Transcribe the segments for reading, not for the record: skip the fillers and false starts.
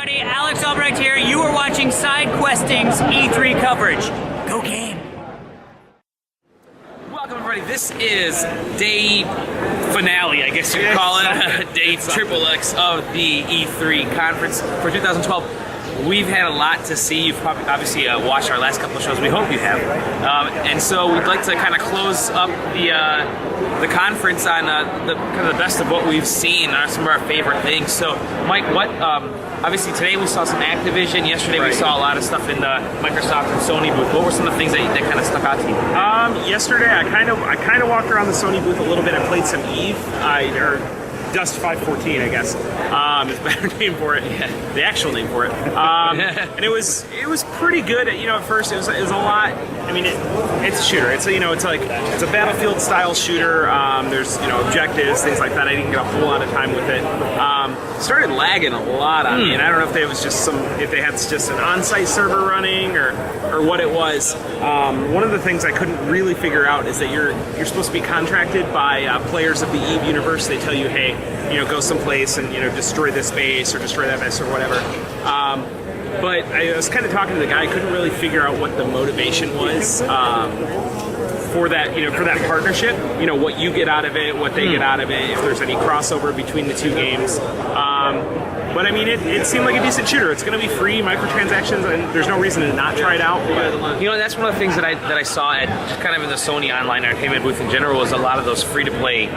everybody, Alex Albrecht here. You are watching SideQuesting's E3 coverage. Go game! Welcome everybody, this is day finale, I guess you could call it, day XXX of the E3 conference for 2012. We've had a lot to see. You've probably obviously watched our last couple of shows. We hope you have. And so we'd like to kind of close up the conference on the kind of the best of what we've seen, some of our favorite things. So, Mike, what? Obviously today we saw some Activision. Yesterday we saw a lot of stuff in the Microsoft and Sony booth. What were some of the things that kind of stuck out to you? Yesterday I kind of walked around the Sony booth a little bit. I played some Eve, or Dust 514, I guess, is a better name for it. The actual name for it. And it was pretty good. At first it was a lot. I mean, it's a shooter. It's a Battlefield style shooter. There's objectives, things like that. I didn't get a whole lot of time with it. Started lagging a lot on me, and I don't know if they had just an on-site server running or what it was. One of the things I couldn't really figure out is that you're supposed to be contracted by players of the Eve universe. They tell you, hey, go someplace and destroy this base or destroy that base or whatever. But I was kind of talking to the guy. I couldn't really figure out what the motivation was for that, for that partnership. What you get out of it, what they get out of it, if there's any crossover between the two games. But I mean, it seemed like a decent shooter. It's going to be free, microtransactions, and there's no reason to not try it out. But, that's one of the things that I saw at just kind of in the Sony Online Entertainment booth in general was a lot of those free-to-play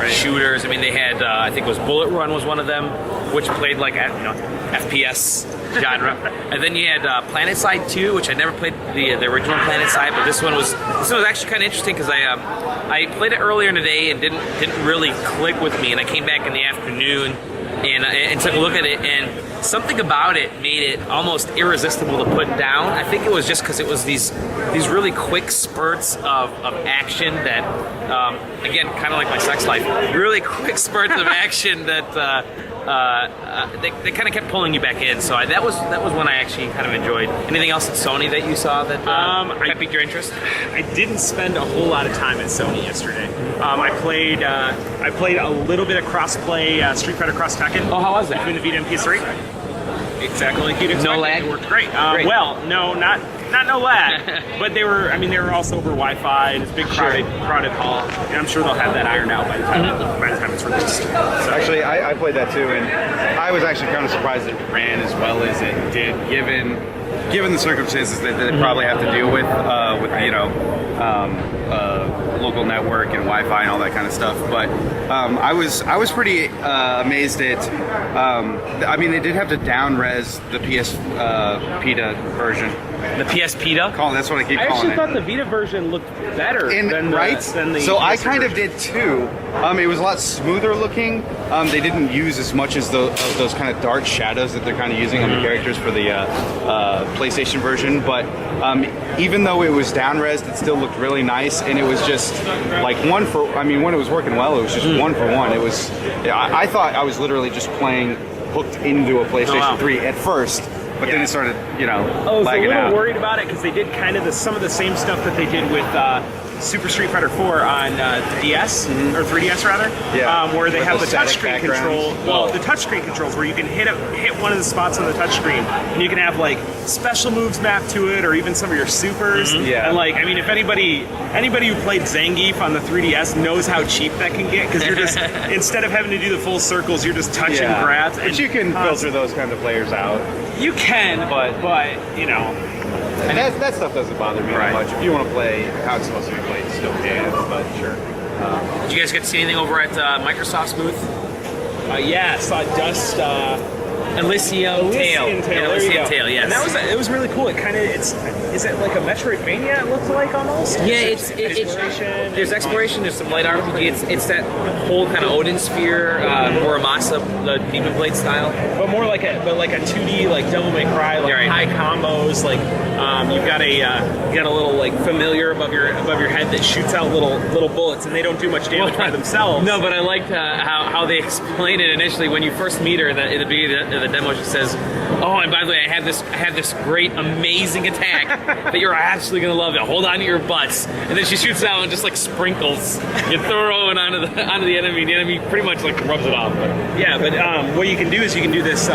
shooters. I mean, they had, I think it was Bullet Run was one of them, which played like FPS genre. And then you had PlanetSide 2, which I never played the original PlanetSide, but this one was actually kind of interesting because I played it earlier in the day and didn't really click with me, and I came back in the afternoon and took a look at it, and something about it made it almost irresistible to put down. I think it was just because it was these really quick spurts of action that, again, kind of like my sex life, really quick spurts of action that they kind of kept pulling you back in. So that was one I actually kind of enjoyed. Anything else at Sony that you saw that piqued your interest? I didn't spend a whole lot of time at Sony yesterday. I played a little bit of cross-play Street Fighter Cross Tekken. Oh, how was that? Between the Vita and PS3. Exactly like you'd expect. No lag? It worked great. Well, no, not no lag, but they were also over Wi-Fi and it's a big crowded hall. And I'm sure they'll have that ironed out by the time it's released. So. Actually, I played that too, and I was actually kind of surprised it ran as well as it did, given the circumstances that it probably have to deal with local network and Wi-Fi and all that kind of stuff. But I was pretty amazed at. I mean, they did have to down-res the PS Vita version. The PS Vita? That's what I keep calling it. I actually thought the Vita version looked better than the So PS I kind of version. did too. It was a lot smoother looking. They didn't use as much as those kind of dark shadows that they're kind of using on the characters for the PlayStation version. But even though it was down-resed, it still looked really nice, and it was just like when it was working well, it was just one for one. It was. I thought I was literally just playing hooked into a PlayStation 3 at first. But then it started, lagging out. I was a little worried about it because they did kind of some of the same stuff that they did with Super Street Fighter 4 on DS, or 3DS rather, where they have the touchscreen control. Well, the touchscreen controls where you can hit one of the spots on the touchscreen, and you can have like special moves mapped to it, or even some of your supers. And if anybody who played Zangief on the 3DS knows how cheap that can get, because you're just instead of having to do the full circles, you're just touching grabs. But you can filter those kind of players out. You can, but And that stuff doesn't bother me that much. If you want to play how it's supposed to be played, you still can, but sure. Did you guys get to see anything over at Microsoft's booth? Yeah, I saw Dust. Elysium Tale. Elysium Tale, yes. And it was really cool. It kind of is it like a Metroidvania? It looks like almost. Yeah, it's exploration. There's exploration. There's some light RPG. It's that whole kind of Odin sphere, Muramasa, the Demon Blade style. But more like a 2D like Devil May Cry, like high combos, like You've got a little like familiar above your head that shoots out little bullets, and they don't do much damage by themselves. No, but I liked how they explain it initially when you first meet her in the beginning of the demo. She says, "Oh, and by the way, I have this great, amazing attack that you're absolutely gonna love. It. Hold on to your butts." And then she shoots it out and just like sprinkles. You throw it onto the enemy. The enemy pretty much like rubs it off. But what you can do is you can do this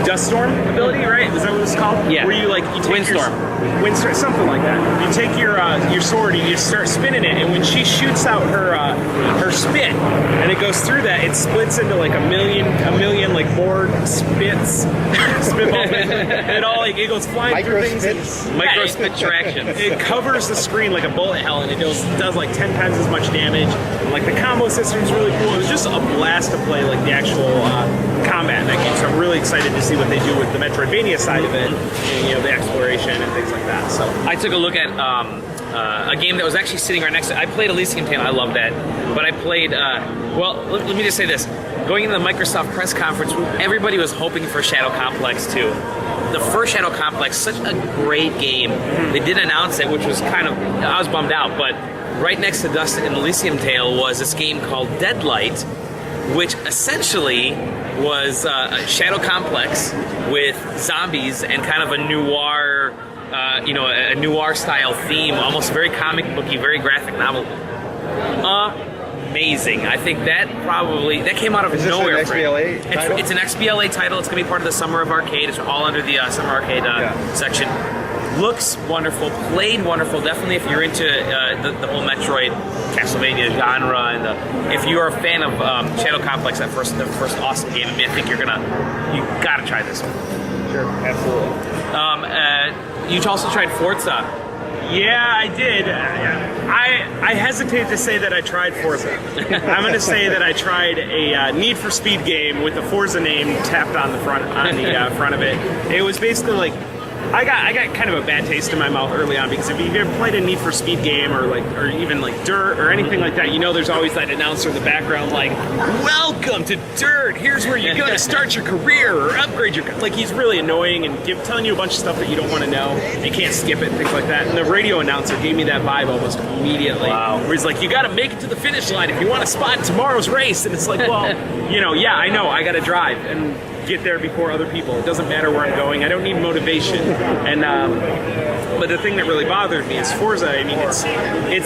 dust storm ability, right? Is that what it's called? Yeah. Where you take windstorm, something like that. You take your sword and you start spinning it, and when she shoots out her spit and it goes through that, it splits into like a million like more spits, spitballs, and it goes flying through things. Micro spit traction. It covers the screen like a bullet hell, and it does like 10 times as much damage. And, like the combo system's really cool. It was just a blast to play like the actual combat in that game. So I'm really excited to see what they do with the Metroidvania side of it, and, the exploration and things like that. So I took a look at a game that was actually sitting right next to it. I played Elysium Tale. I love that. But I played, let me just say this. Going into the Microsoft press conference, everybody was hoping for Shadow Complex 2. The first Shadow Complex, such a great game. They did announce it, which was I was bummed out. But right next to Dust and Elysium Tale was this game called Deadlight, which essentially was a Shadow Complex with zombies and kind of a noir, a noir style theme, almost very comic booky, very graphic novel. Amazing. I think that came out of nowhere. Is this an XBLA title? It's an XBLA title. It's going to be part of the Summer of Arcade. It's all under the Summer Arcade section. Looks wonderful, played wonderful. Definitely, if you're into the whole Metroid, Castlevania genre, and if you are a fan of Shadow Complex, the first awesome game, I think you gotta try this one. sure, absolutely. You also tried Forza. Yeah, I did. I hesitate to say that I tried Forza. I'm going to say that I tried a Need for Speed game with the Forza name tapped on the front of it. It was basically like I got kind of a bad taste in my mouth early on, because if you've ever played a Need for Speed game or even like Dirt or anything like that, there's always that announcer in the background like, "Welcome to Dirt. Here's where you're gonna start your career or upgrade your." Like, he's really annoying and telling you a bunch of stuff that you don't want to know. You can't skip it and things like that. And the radio announcer gave me that vibe almost immediately. Wow. Where he's like, "You got to make it to the finish line if you want to spot in tomorrow's race." And it's like, well, yeah, I know, I got to drive and get there before other people. It doesn't matter where I'm going. I don't need motivation. And but the thing that really bothered me is Forza. I mean, it's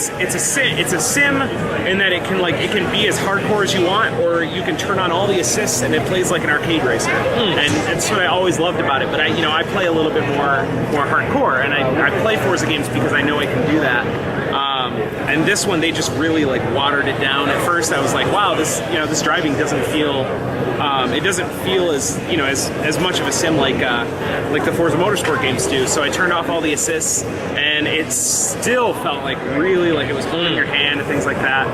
a sim in that it can be as hardcore as you want, or you can turn on all the assists and it plays like an arcade racer. And that's what I always loved about it. But I play a little bit more hardcore, and I play Forza games because I know I can do that. And this one, they just really watered it down. At first, I was like, wow, this driving doesn't feel as much of a sim like the Forza Motorsport games do. So I turned off all the assists, and it still felt really like it was holding your hand and things like that.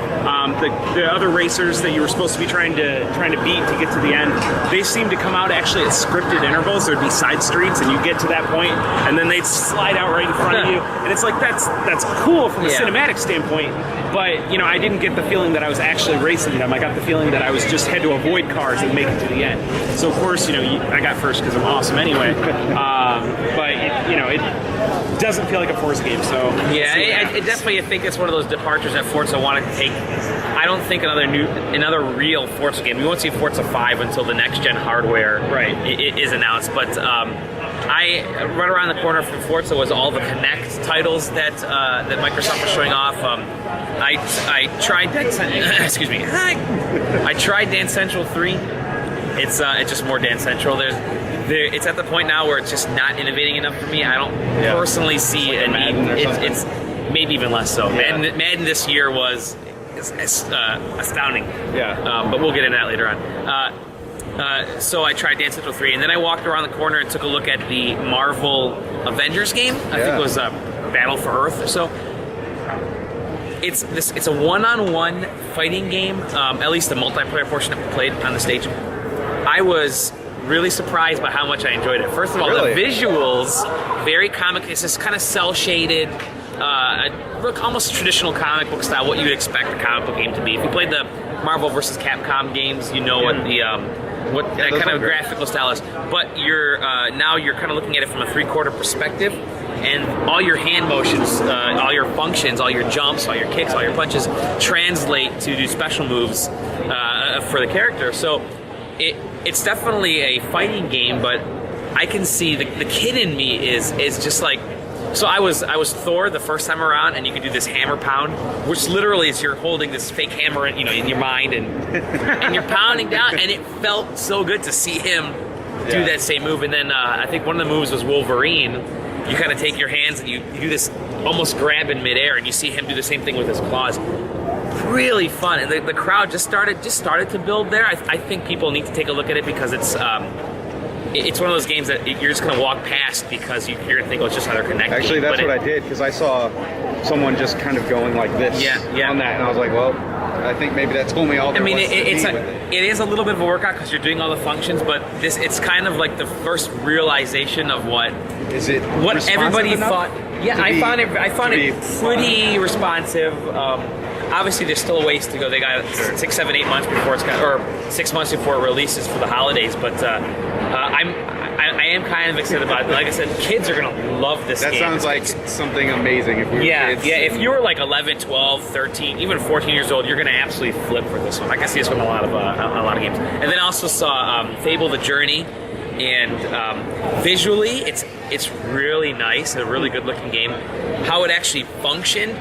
The other racers that you were supposed to be trying to beat to get to the end, they seemed to come out actually at scripted intervals. There'd be side streets, and you get to that point, and then they'd slide out right in front of you. And it's like that's cool from a cinematic standpoint, but I didn't get the feeling that I was actually racing them. I got the feeling that I was just had to avoid cars and make it to the end. So of course, I got first because I'm awesome anyway. But it doesn't feel like a Forza game. So yeah, I definitely think it's one of those departures that Forza wanted to take. I don't think another real Forza game. We won't see Forza 5 until the next gen hardware is announced. But right around the corner from Forza was all the Kinect titles that Microsoft was showing off. I tried excuse me. I tried Dance Central 3. It's just more Dance Central. It's at the point now where it's just not innovating enough for me. I don't personally see a need. It's maybe even less so. Yeah. Madden this year was astounding. Yeah. But we'll get into that later on. So I tried Dance Central 3, and then I walked around the corner and took a look at the Marvel Avengers game. I think it was Battle for Earth or so. It's a one-on-one fighting game, at least the multiplayer portion that we played on the stage. I was really surprised by how much I enjoyed it. First of all, the visuals, very comic. It's this kind of cell-shaded, look almost traditional comic book style, what you'd expect a comic book game to be. If you played the Marvel vs. Capcom games, you know what that kind of graphical style is. But you're kind of looking at it from a three-quarter perspective. and all your hand motions, all your functions, all your jumps, all your kicks, all your punches translate to do special moves for the character. So it's definitely a fighting game, but I can see the kid in me is just like. So I was Thor the first time around, and you could do this hammer pound, which literally is you're holding this fake hammer, in your mind, and you're pounding down, and it felt so good to see him do that same move. And then I think one of the moves was Wolverine. You kind of take your hands and you do this almost grab in midair, and you see him do the same thing with his claws. Really fun, and the crowd just started to build there. I think people need to take a look at it because it's one of those games that you're just going to walk past because you're going to think, it's just how they're connected. Actually, that's what I did, because I saw someone just kind of going like this on that, and I was like, well, I think maybe that told me all there was to be with it. It is a little bit of a workout because you're doing all the functions, but it's kind of like the first realization of what everybody thought. Yeah, I found it pretty responsive. Obviously, there's still a ways to go. They got 6, 7, 8 months before 6 months before it releases for the holidays. But I am kind of excited about it. Like I said, kids are gonna love this game. That sounds like something amazing. If we were kids. Yeah. If you were like 11, 12, 13, even 14 years old, you're gonna absolutely flip for this one. I can see this one in a lot of games. And then I also saw Fable: The Journey. And visually, it's really nice, a really good looking game. How it actually functioned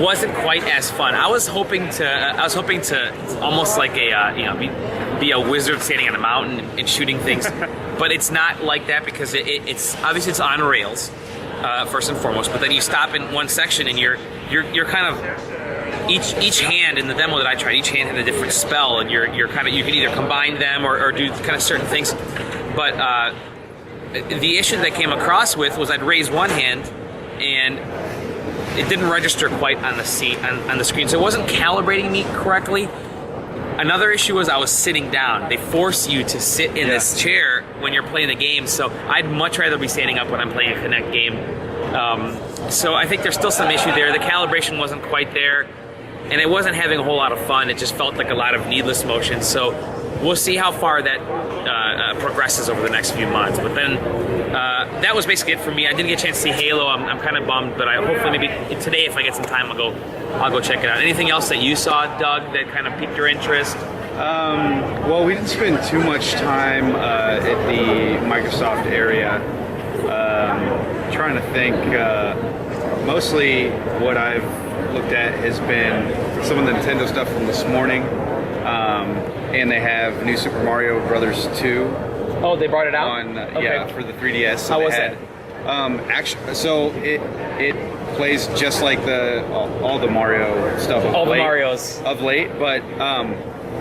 wasn't quite as fun. I was hoping to almost like be a wizard standing on a mountain and shooting things, but it's not like that because it's obviously it's on rails first and foremost. But then you stop in one section and you're kind of each hand in the demo that I tried, each hand had a different spell, and you can either combine them or do kind of certain things. But the issue that I came across with was I'd raise one hand and it didn't register quite on the screen, so it wasn't calibrating me correctly. Another issue was I was sitting down. They force you to sit in this chair when you're playing the game, so I'd much rather be standing up when I'm playing a Kinect game. So I think there's still some issue there. The calibration wasn't quite there, and it wasn't having a whole lot of fun. It just felt like a lot of needless motion. So we'll see how far that progresses over the next few months. But then that was basically it for me. I didn't get a chance to see Halo. I'm kind of bummed, but hopefully maybe today, if I get some time, I'll go check it out. Anything else that you saw, Doug, that kind of piqued your interest? Well, we didn't spend too much time at the Microsoft area. Trying to think. Mostly what I've looked at has been some of the Nintendo stuff from this morning. And they have New Super Mario Brothers 2. Oh, they brought it out? Yeah, for the 3DS. So how was it? Actually, so it plays just like all the Mario stuff. All the Marios of late, but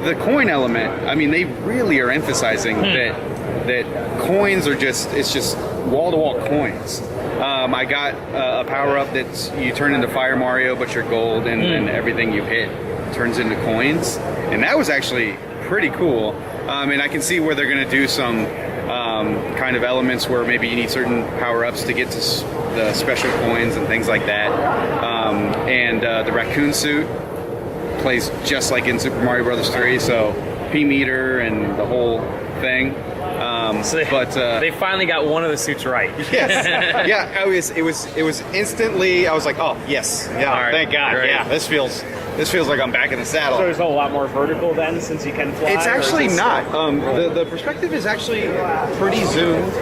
the coin element. I mean, they really are emphasizing that coins are it's just wall-to-wall coins. I got a power-up that you turn into Fire Mario, but you're gold, and everything you hit turns into coins. And that was actually pretty cool. And I can see where they're going to do some kind of elements where maybe you need certain power-ups to get to the special coins and things like that. And the raccoon suit plays just like in Super Mario Bros. 3, so P-meter and the whole thing. They finally got one of the suits right. Yes. Yeah, it was instantly, I was like, oh, yes. Yeah, right. Thank God. Great. Yeah, this feels like I'm back in the saddle. So there's a lot more vertical then, since you can fly? It's actually not. The perspective is actually pretty zoomed.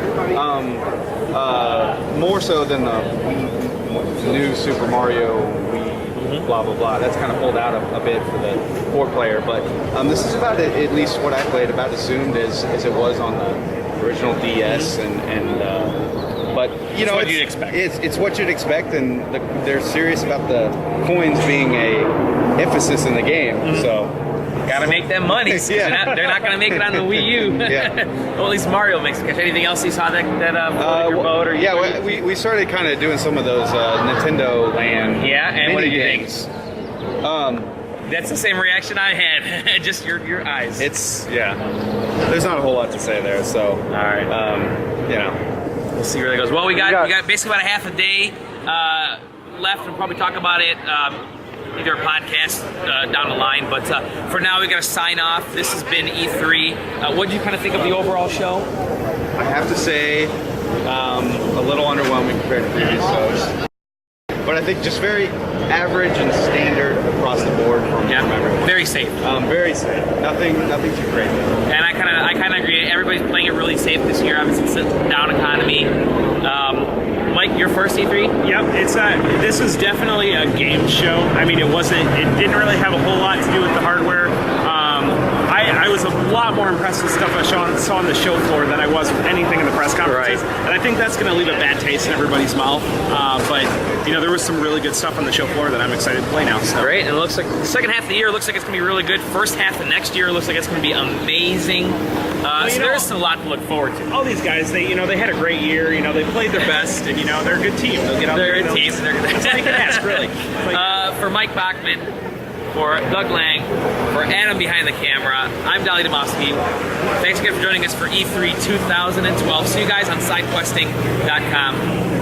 More so than the new Super Mario Wii, blah, blah, blah. That's kind of pulled out a bit for the 4-player. But this is about, at least what I played, about as zoomed as it was on the original DS. But you know, you'd expect. It's what you'd expect, and they're serious about the coins being a emphasis in the game. So gotta make them money. Yeah. They're not gonna make it on the Wii U. Yeah. Well, at least Mario makes it. Anything else you saw that floated your boat? Or we started kind of doing some of those Nintendo Land. Yeah, and what did you think? That's the same reaction I had. Just your eyes. There's not a whole lot to say there. So all right. We'll see where that goes. Well, we got basically about a half a day left. We'll probably talk about it either a podcast down the line. But for now, we got to sign off. This has been E3. What did you kind of think of the overall show? I have to say, A little underwhelming compared to previous shows. But I think just very average and standard across the board from everyone. Very safe. Very safe. Nothing too crazy. And I kind of agree. Everybody's playing it really safe this year. Obviously, it's a down economy. Mike, your first E3? Yep, this was definitely a game show. I mean, it didn't really have a whole lot to do with the hardware. I was a lot more impressed with stuff I saw on the show floor than I was with anything in the press conferences. Right. And I think that's going to leave a bad taste in everybody's mouth. But, there was some really good stuff on the show floor that I'm excited to play now. So. Great, and it looks like the second half of the year looks like it's going to be really good. First half of next year looks like it's going to be amazing. So there's a lot to look forward to. All these guys, they had a great year. They played their best, and they're a good team. They'll get out there. They're a good team. That's all you can ask, really. For Mike Bachman, for Doug Lang, for Adam behind the camera, I'm Dolly Domofsky. Thanks again for joining us for E3 2012. See you guys on SideQuesting.com.